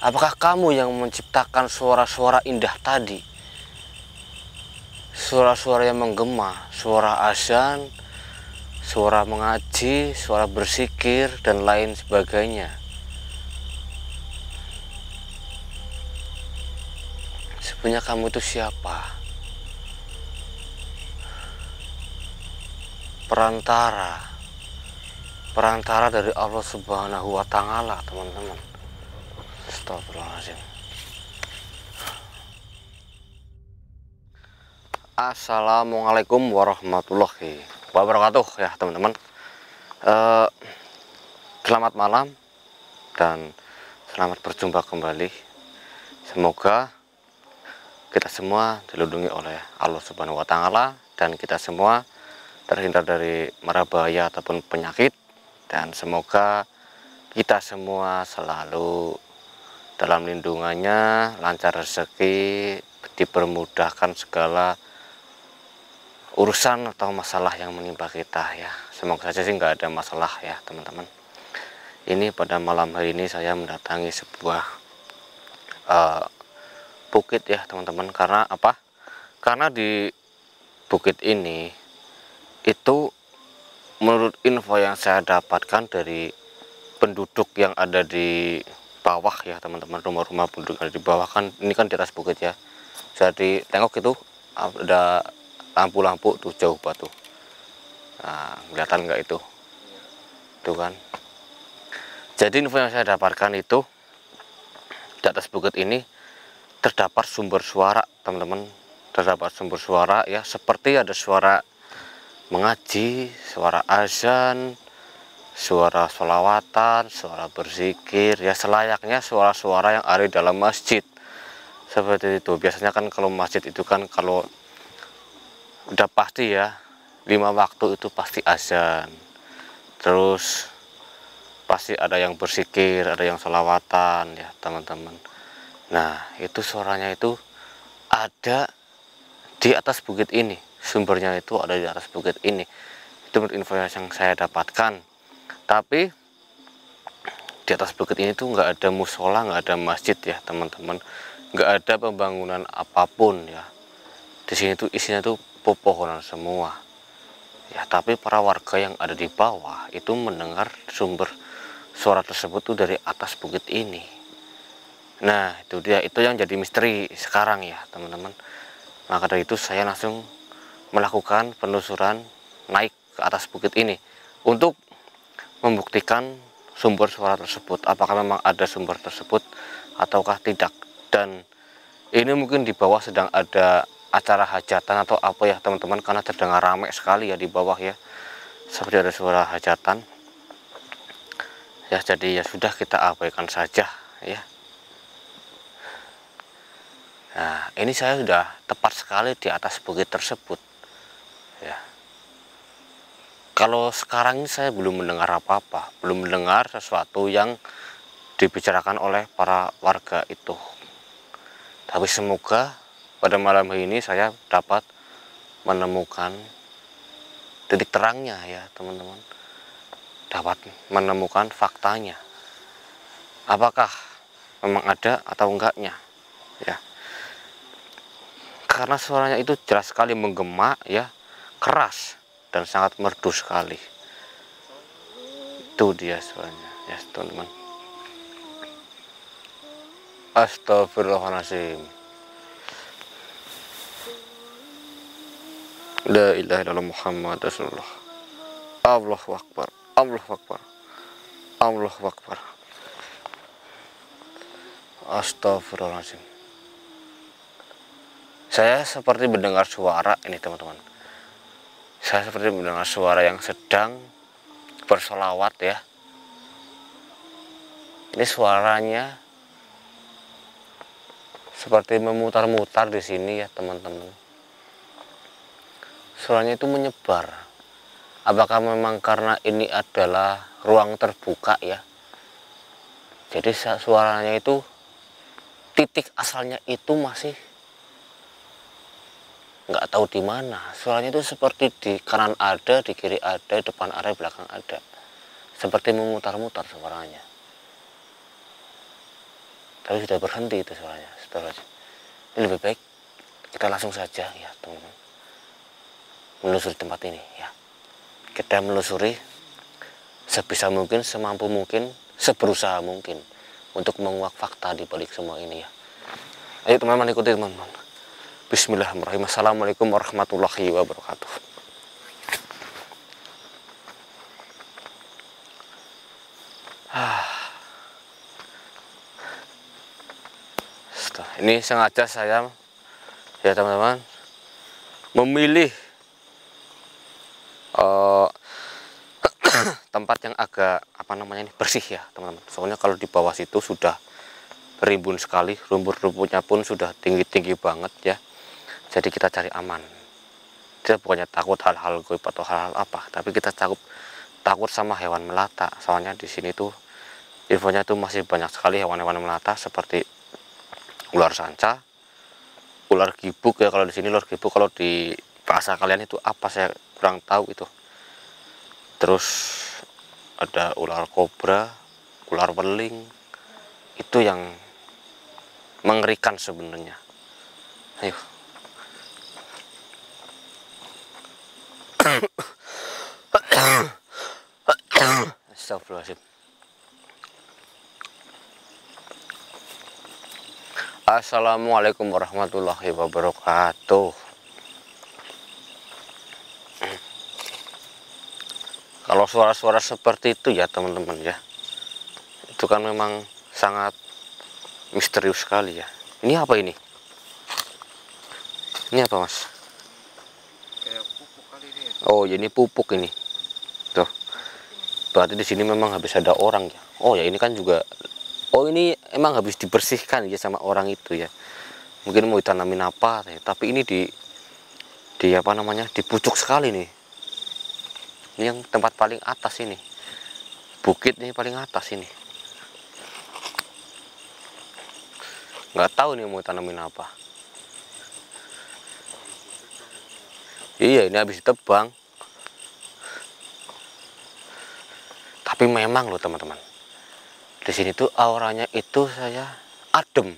Apakah kamu yang menciptakan suara-suara indah tadi? Suara-suara yang menggema, suara azan, suara mengaji, suara berzikir, dan lain sebagainya. Sebenarnya kamu itu siapa? Perantara dari Allah Subhanahu wa Ta'ala, teman-teman. Astagfirullahaladzim. Assalamualaikum warahmatullahi wabarakatuh ya teman-teman. Selamat malam dan selamat berjumpa kembali. Semoga kita semua dilindungi oleh Allah Subhanahu wa Ta'ala dan kita semua terhindar dari mara bahaya ataupun penyakit, dan semoga kita semua selalu dalam lindungannya, lancar rezeki, dipermudahkan segala urusan atau masalah yang menimpa kita ya. Semoga saja sih nggak ada masalah ya teman-teman. Ini pada malam hari ini saya mendatangi sebuah bukit ya teman-teman. Karena apa? Karena di bukit ini itu menurut info yang saya dapatkan dari penduduk yang ada di bawah ya teman-teman, rumah-rumah penduduk yang ada di bawah, kan ini kan di atas bukit ya. Jadi tengok itu ada lampu-lampu tuh jauh batu. Nah, kelihatan nggak itu? Tuh kan. Jadi info yang saya dapatkan itu di atas bukit ini terdapat sumber suara, teman-teman. Terdapat sumber suara ya, seperti ada suara mengaji, suara azan, suara sholawatan, suara berzikir ya, selayaknya suara-suara yang ada di dalam masjid. Seperti itu. Biasanya kan kalau masjid itu kan kalau udah pasti ya 5 waktu itu pasti azan, terus pasti ada yang berzikir, ada yang sholawatan ya teman-teman. Nah itu suaranya itu ada di atas bukit ini, sumbernya itu ada di atas bukit ini. Itu menurut info yang saya dapatkan. Tapi di atas bukit ini tuh nggak ada musola, nggak ada masjid ya teman-teman, nggak ada pembangunan apapun ya. Di sini tuh isinya tuh pepohonan semua ya. Tapi para warga yang ada di bawah itu mendengar sumber suara tersebut tuh dari atas bukit ini. Nah itu dia, itu yang jadi misteri sekarang ya teman-teman. Maka dari itu saya langsung melakukan penelusuran, naik ke atas bukit ini untuk membuktikan sumber suara tersebut, apakah memang ada sumber tersebut ataukah tidak. Dan ini mungkin di bawah sedang ada acara hajatan atau apa ya teman-teman, karena terdengar ramai sekali ya di bawah ya, seperti ada suara hajatan ya. Jadi ya sudah, kita abaikan saja ya. Nah ini saya sudah tepat sekali di atas bukit tersebut ya. Kalau sekarang ini saya belum mendengar apa-apa, belum mendengar sesuatu yang dibicarakan oleh para warga itu. Tapi semoga pada malam hari ini saya dapat menemukan titik terangnya ya teman-teman, dapat menemukan faktanya, apakah memang ada atau enggaknya ya. Karena suaranya itu jelas sekali menggema ya, keras dan sangat merdu sekali. Itu dia suaranya ya teman-teman. Astagfirullahaladzim. La ilaha illallah Muhammad Rasulullah. Allahu Akbar, Allahu Akbar, Allahu Akbar. Astagfirullahaladzim. Saya seperti mendengar suara ini teman-teman. Saya seperti mendengar suara yang sedang bersolawat ya. Ini suaranya seperti memutar-mutar di sini ya teman-teman. Suaranya itu menyebar. Apakah memang karena ini adalah ruang terbuka ya? Jadi suaranya itu, titik asalnya itu masih nggak tahu di mana. Suaranya itu seperti di kanan ada, di kiri ada, di depan ada, di belakang ada. Seperti memutar-mutar suaranya. tapi sudah berhenti itu suaranya. Astagfirullahaladzim. Ini lebih baik kita langsung saja ya teman-teman, menelusuri tempat ini ya. Kita menelusuri sebisa mungkin, semampu mungkin, seberusaha mungkin untuk menguak fakta di balik semua ini ya. Ayo teman-teman, ikuti teman-teman. Bismillahirrahmanirrahim. Assalamualaikum warahmatullahi wabarakatuh. Ini sengaja saya ya teman-teman memilih tempat yang agak bersih ya teman-teman. Soalnya kalau di bawah situ sudah rimbun sekali, rumput-rumputnya pun sudah tinggi-tinggi banget ya. Jadi kita cari aman. Kita bukannya takut hal-hal goib atau hal-hal apa, tapi kita takut sama hewan melata. Soalnya di sini tuh infonya tuh masih banyak sekali hewan-hewan melata seperti ular sanca, ular gibuk ya kalau di sini, ular gibuk kalau di bahasa kalian itu apa saya kurang tahu itu. Terus ada ular kobra, ular beling, itu yang mengerikan sebenarnya. Ayo. Astagfirullahaladzim. Assalamualaikum warahmatullahi wabarakatuh. Kalau suara-suara seperti itu ya teman-teman ya, itu kan memang sangat misterius sekali ya. Ini apa ini? Ini apa mas? Kayak pupuk kali ini ya. Oh ini pupuk ini. Tuh. Berarti di sini memang habis ada orang ya. Oh ya ini kan juga. Oh ini emang habis dibersihkan ya sama orang itu ya. Mungkin mau ditanamin apa, tapi ini di apa namanya, di pucuk sekali nih. Ini yang tempat paling atas ini. Bukit ini paling atas ini. Nggak tahu nih mau tanamin apa. Iya ini habis ditebang. Tapi memang loh teman-teman, di sini tuh auranya itu saya adem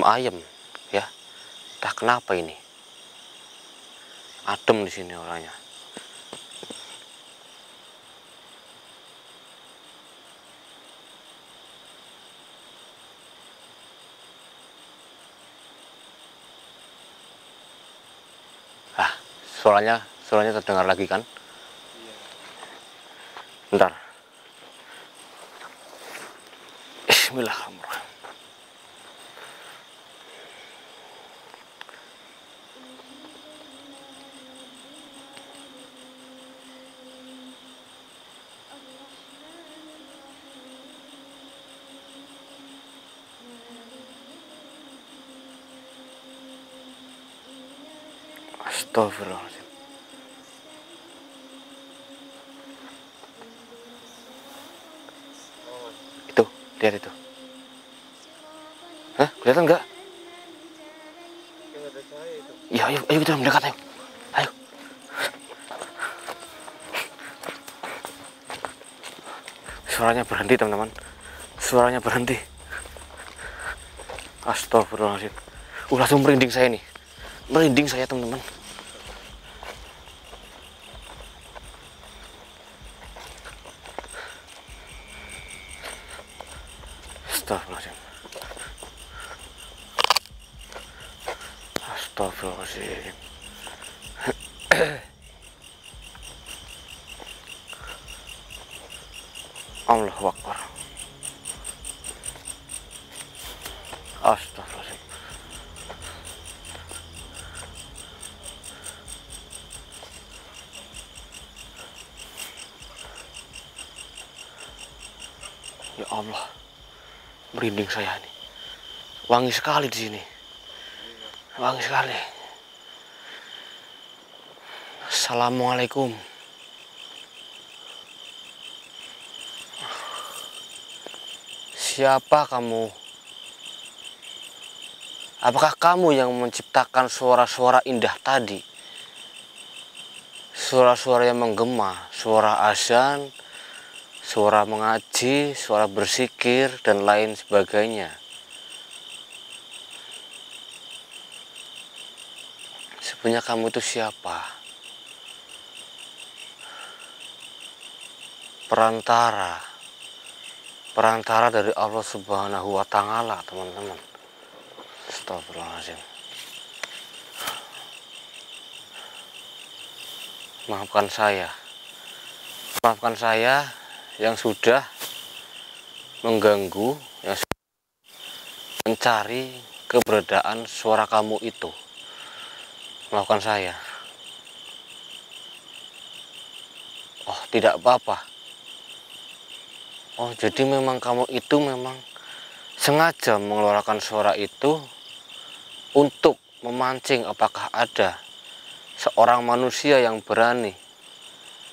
ayem ya. Entah kenapa ini adem di sini auranya. Suaranya terdengar lagi kan? Bentar. Bismillahirrahmanirrahim. Astagfirullahaladzim. Itu, lihat itu. Hah, kelihatan nggak? Ada cahaya itu. Ya, ayo kita mendekat, ayo. Ayo. Suaranya berhenti, teman-teman. Suaranya berhenti. Astagfirullahaladzim. Langsung merinding saya nih. Merinding saya, teman-teman. Astagfirullahaladzim. Astagfirullahaladzim. Allahu Akbar. Astagfirullahaladzim. Ya Allah, merinding saya nih. Wangi sekali di sini. Wangi sekali. Assalamualaikum. Siapa kamu? Apakah kamu yang menciptakan suara-suara indah tadi? Suara-suara yang menggema, suara azan, suara mengaji, suara berzikir, dan lain sebagainya. Sebenarnya kamu itu siapa? Perantara dari Allah Subhanahu wa Ta'ala, teman-teman. Astagfirullahaladzim. Maafkan saya yang sudah mengganggu, yang sudah mencari keberadaan suara kamu itu. Maafkan saya. Oh, tidak apa-apa. Oh, jadi memang kamu itu memang sengaja mengeluarkan suara itu untuk memancing apakah ada seorang manusia yang berani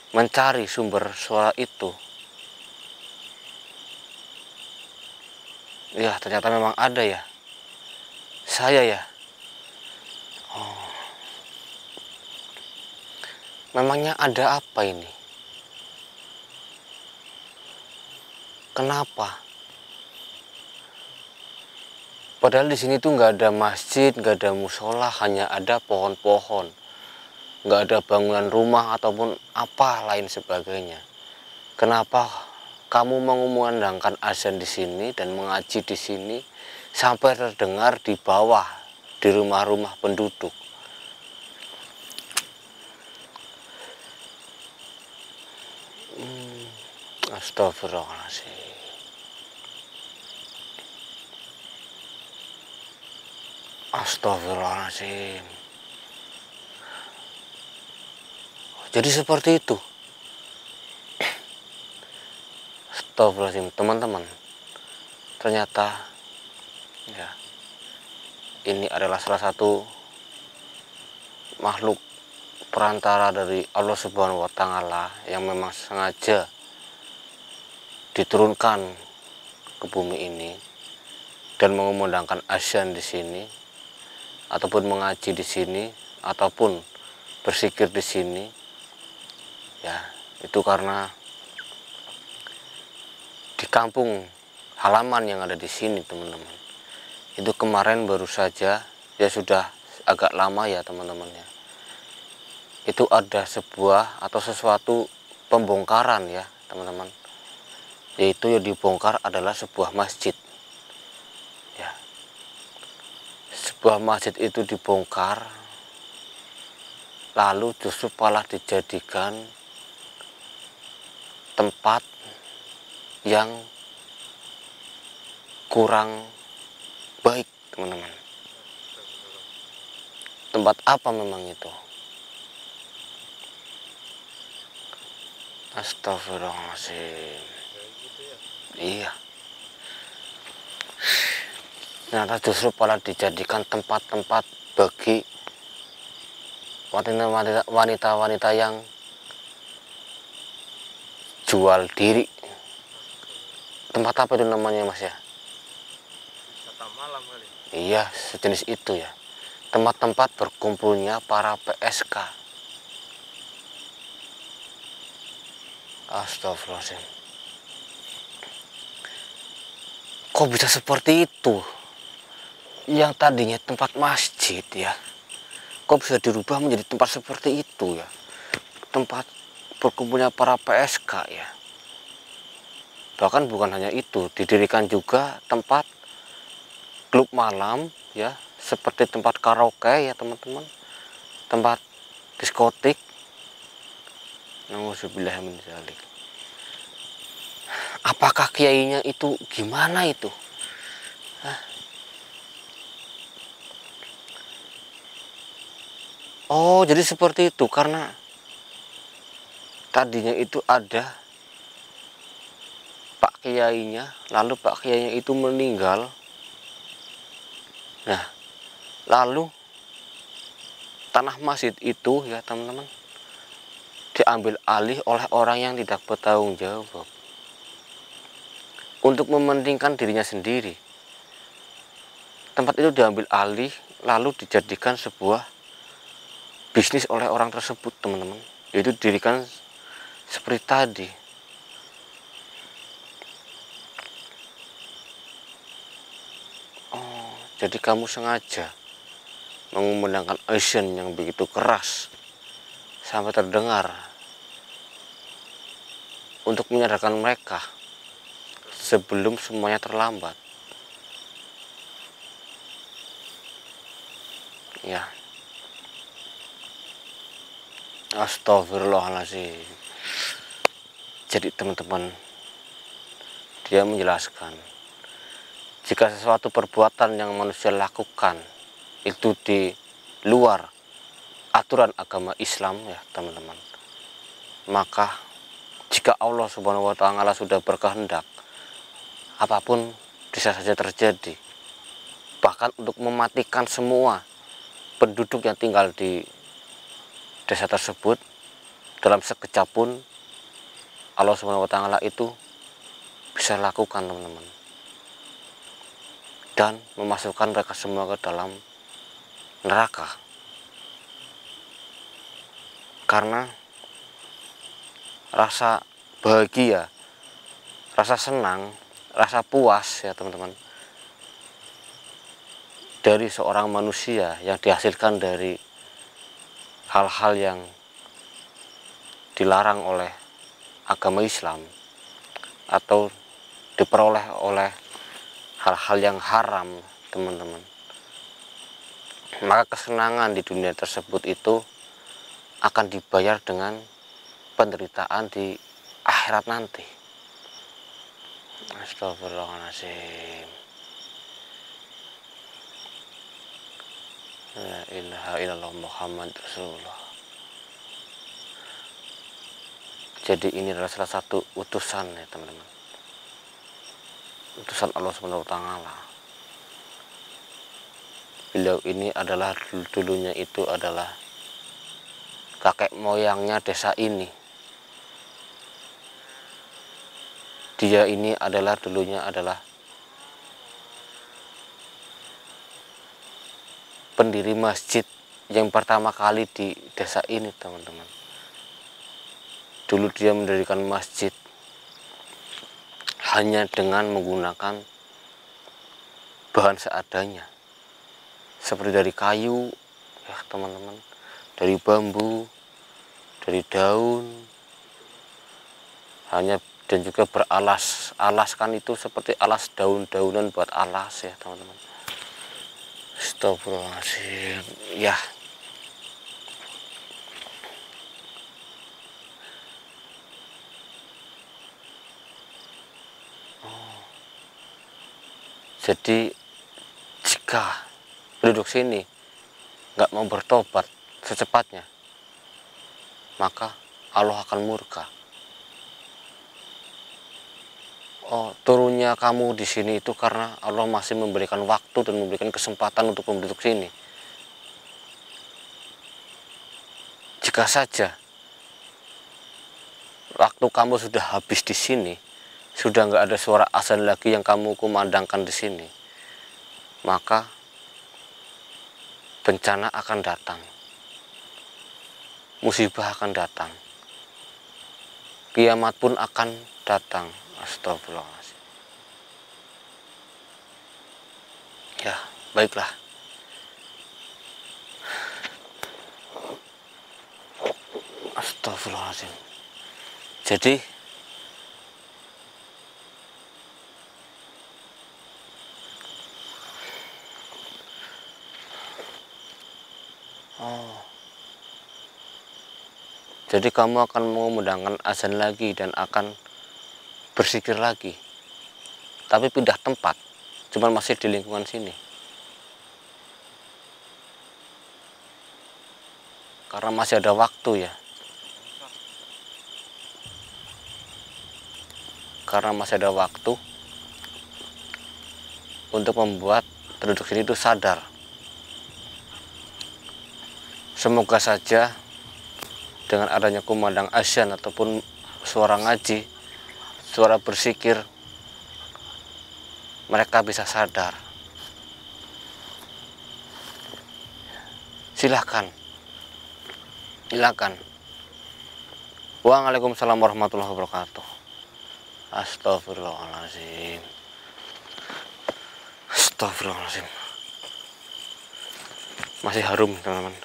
mencari sumber suara itu. Ya, ternyata memang ada ya. Saya ya. Oh. Memangnya ada apa ini? Kenapa? Padahal di sini tuh nggak ada masjid, nggak ada musola, hanya ada pohon-pohon. Nggak ada bangunan rumah ataupun apa lain sebagainya. Kenapa kamu mengumandangkan azan di sini dan mengaji di sini sampai terdengar di bawah, di rumah-rumah penduduk? Astagfirullahaladzim. Astagfirullahaladzim. Jadi seperti itu. Astagfirullahaladzim, teman-teman. Ternyata ya, ini adalah salah satu makhluk perantara dari Allah Subhanahu wa Ta'ala yang memang sengaja diturunkan ke bumi ini dan mengumandangkan azan di sini ataupun mengaji di sini ataupun berzikir di sini. Ya, itu karena di kampung halaman yang ada di sini, teman-teman. Itu kemarin baru saja, ya sudah agak lama ya teman-teman ya. Itu ada sebuah atau sesuatu pembongkaran ya teman-teman. Yaitu yang dibongkar adalah sebuah masjid. Ya. Sebuah masjid itu dibongkar, lalu justru malah dijadikan tempat yang kurang baik, teman-teman. Tempat apa memang itu? Astagfirullahaladzim. Iya. Ternyata justru malah dijadikan tempat-tempat bagi wanita-wanita yang jual diri. Tempat apa itu namanya, Mas ya? Wisata malam kali. Iya, sejenis itu ya. Tempat-tempat berkumpulnya para PSK. Astagfirullahaladzim. Kok bisa seperti itu? Yang tadinya tempat masjid ya, kok bisa dirubah menjadi tempat seperti itu ya? Tempat berkumpulnya para PSK ya. Bahkan bukan hanya itu, didirikan juga tempat klub malam ya, seperti tempat karaoke ya teman-teman, tempat diskotik. Nauzubillah min dzalik. Apakah kiainya itu gimana itu? Hah? Oh, jadi seperti itu karena tadinya itu ada Pak Kiainya, lalu Pak Kiainya itu meninggal. Nah, lalu tanah masjid itu ya teman-teman diambil alih oleh orang yang tidak bertanggung jawab untuk mementingkan dirinya sendiri. Tempat itu diambil alih lalu dijadikan sebuah bisnis oleh orang tersebut, teman-teman. Yaitu didirikan seperti tadi. Jadi kamu sengaja mengumandangkan azan yang begitu keras sampai terdengar untuk menyadarkan mereka sebelum semuanya terlambat. Ya, astagfirullahaladzim. Jadi teman-teman, dia menjelaskan, jika sesuatu perbuatan yang manusia lakukan itu di luar aturan agama Islam, ya teman-teman, maka jika Allah Subhanahu wa Ta'ala sudah berkehendak, apapun bisa saja terjadi. Bahkan untuk mematikan semua penduduk yang tinggal di desa tersebut dalam sekejap pun Allah Subhanahu wa Ta'ala itu bisa lakukan, teman-teman, dan memasukkan mereka semua ke dalam neraka. Karena rasa bahagia, rasa senang, rasa puas, ya teman-teman, dari seorang manusia yang dihasilkan dari hal-hal yang dilarang oleh agama Islam atau diperoleh oleh hal-hal yang haram, teman-teman, maka kesenangan di dunia tersebut itu akan dibayar dengan penderitaan di akhirat nanti. Astagfirullahaladzim. La ilaha illallah Muhammad Rasulullah. Jadi ini adalah salah satu utusan, ya teman-teman, utusan Allah Subhanahu wa Ta'ala. Beliau ini adalah dulunya itu adalah kakek moyangnya desa ini. Dia ini adalah dulunya adalah pendiri masjid yang pertama kali di desa ini, teman-teman. Dulu dia mendirikan masjid hanya dengan menggunakan bahan seadanya, seperti dari kayu, ya teman-teman, dari bambu, dari daun, hanya, dan juga beralas. Alas kan itu seperti alas daun-daunan buat alas, ya teman-teman. Astagfirullahaladzim. Ya, jadi jika penduduk sini nggak mau bertobat secepatnya, maka Allah akan murka. Oh, turunnya kamu di sini itu karena Allah masih memberikan waktu dan memberikan kesempatan untuk penduduk sini. Jika saja waktu kamu sudah habis di sini, sudah nggak ada suara azan lagi yang kamu kumandangkan di sini, maka bencana akan datang, musibah akan datang, kiamat pun akan datang. Astagfirullahaladzim. Ya, baiklah. Astagfirullahaladzim. Jadi jadi kamu akan mengumandangkan azan lagi dan akan bersikir lagi, tapi pindah tempat, cuman masih di lingkungan sini, karena masih ada waktu, ya, karena masih ada waktu untuk membuat penduduk sini itu sadar. Semoga saja dengan adanya kumandang azan ataupun suara ngaji, suara bersikir, mereka bisa sadar. Silakan. Waalaikumsalam warahmatullahi wabarakatuh. Astagfirullahaladzim. Astagfirullahaladzim. Masih harum teman-teman,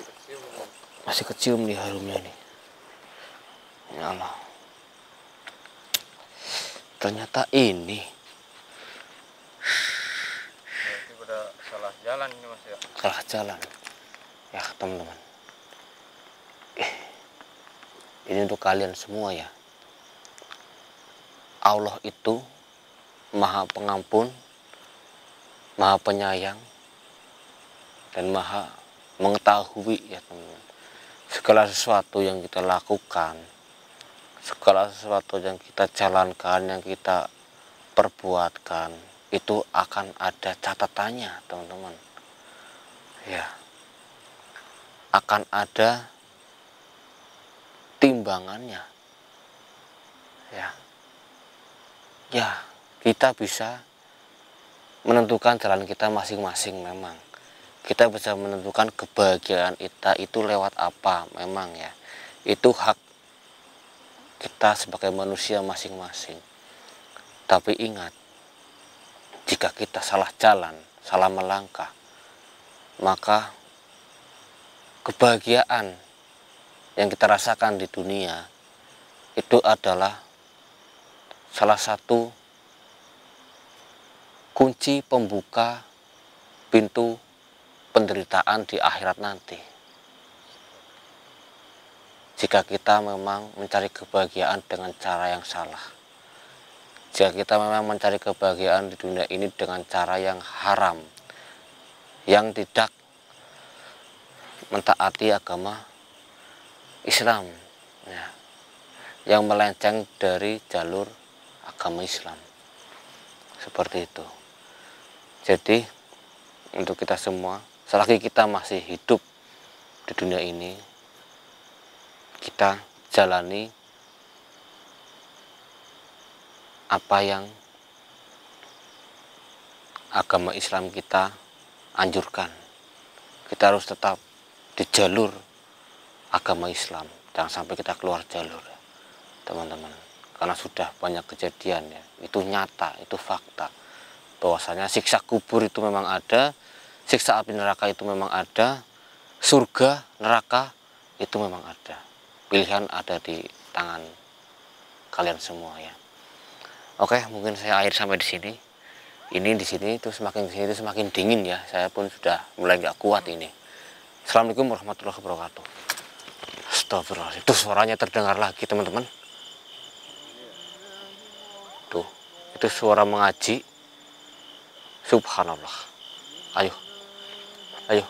Kecium ini. masih kecium nih harumnya nih. Ya Allah, ternyata ini Berarti pada salah jalan ini Mas ya. salah jalan ya teman-teman. Ini untuk kalian semua ya. Allah itu Maha Pengampun, Maha Penyayang, dan Maha Mengetahui ya teman-teman. Segala sesuatu yang kita lakukan, segala sesuatu yang kita jalankan, yang kita perbuatkan, itu akan ada catatannya teman-teman. Ya, akan ada timbangannya. Ya, kita bisa menentukan jalan kita masing-masing memang. Kita bisa menentukan kebahagiaan kita itu lewat apa memang ya. Itu hak kita sebagai manusia masing-masing. Tapi ingat, jika kita salah jalan, salah melangkah, maka kebahagiaan yang kita rasakan di dunia itu adalah salah satu kunci pembuka pintu penderitaan di akhirat nanti. Jika kita memang mencari kebahagiaan dengan cara yang salah, jika kita memang mencari kebahagiaan di dunia ini dengan cara yang haram, yang tidak mentaati agama Islam, ya, yang melenceng dari jalur agama Islam, seperti itu. Jadi untuk kita semua, selagi kita masih hidup di dunia ini, kita jalani apa yang agama Islam kita anjurkan. Kita harus tetap di jalur agama Islam, jangan sampai kita keluar jalur ya, teman-teman. Karena sudah banyak kejadian ya, itu nyata, itu fakta, bahwasanya siksa kubur itu memang ada, siksa api neraka itu memang ada, surga neraka itu memang ada. Pilihan ada di tangan kalian semua ya. Oke, mungkin saya akhir sampai di sini. Ini di sini itu semakin di sini itu semakin dingin ya. Saya pun sudah mulai nggak kuat ini. Assalamualaikum warahmatullahi wabarakatuh. Astagfirullah, itu suaranya terdengar lagi teman-teman. Tuh, itu suara mengaji. Subhanallah. Ayo, ayo.